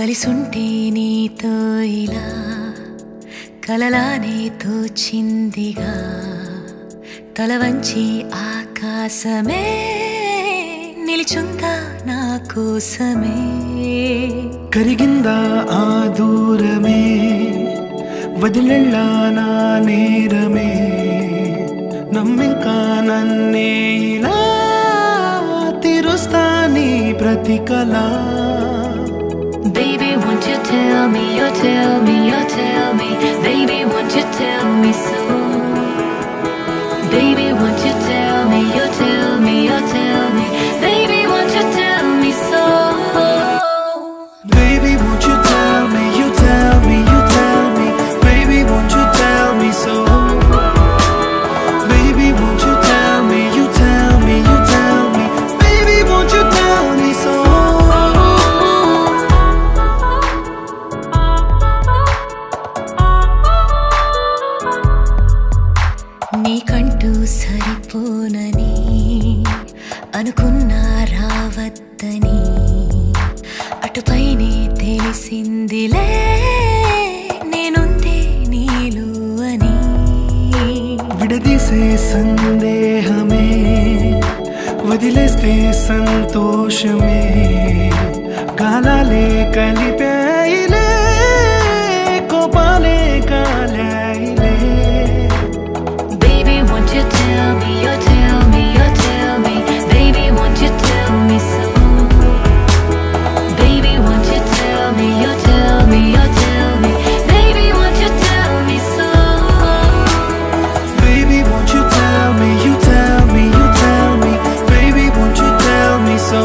కలిసుంటే నీతో ఇలా కలలానే తోచిందిగా తల వంచి ఆకాశమే నిలిచుందా నా కోసమే కరిగిందా ఆ దూరమే వదిలెళ్ళా నా నేరమే నమ్మింకా నన్నే ఇలా తీరుస్తా నీ ప్రతి కళ Baby, won't you tell me, you tell me, you tell me Baby, won't you tell me so Baby, won't you tell me, you tell me, you tell me Baby, won't you tell me so Baby, won't you tell me, you tell me, you tell me Baby, won't you tell me so Baby, won't you tell me, you tell me, you tell me Baby, won't you tell me so నీకంటూ సరిపోనని అనుకున్నా రావద్దని అటుపైనే తెలిసిందిలే నేనుందే నీలు అని విడదీసే సందేహమే వదిలేస్తే సంతోషమే కాలాలే కలిపాయిలే కోపాలే కాలాయిలే Baby, won't you tell me, you tell me, you tell me Baby, won't you tell me so Baby, won't you tell me, you tell me, you tell me Baby, won't you tell me so Baby, won't you tell me, you tell me, you tell me Baby, won't you tell me so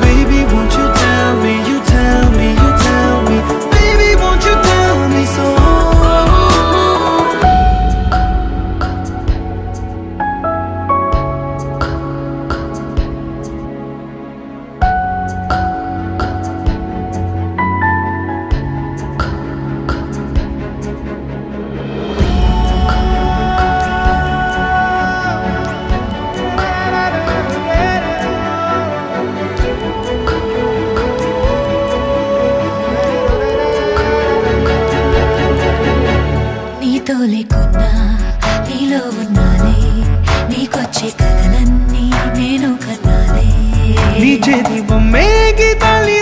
Baby, won't you tell me, you tell me, you tell me Baby, won't you tell me so నీతో లేకున్నా నీలో ఉన్నాలే నీకొచ్చే కలలన్నీ నేను కన్నాలే నీ చేతి బొమ్మే గీతాలి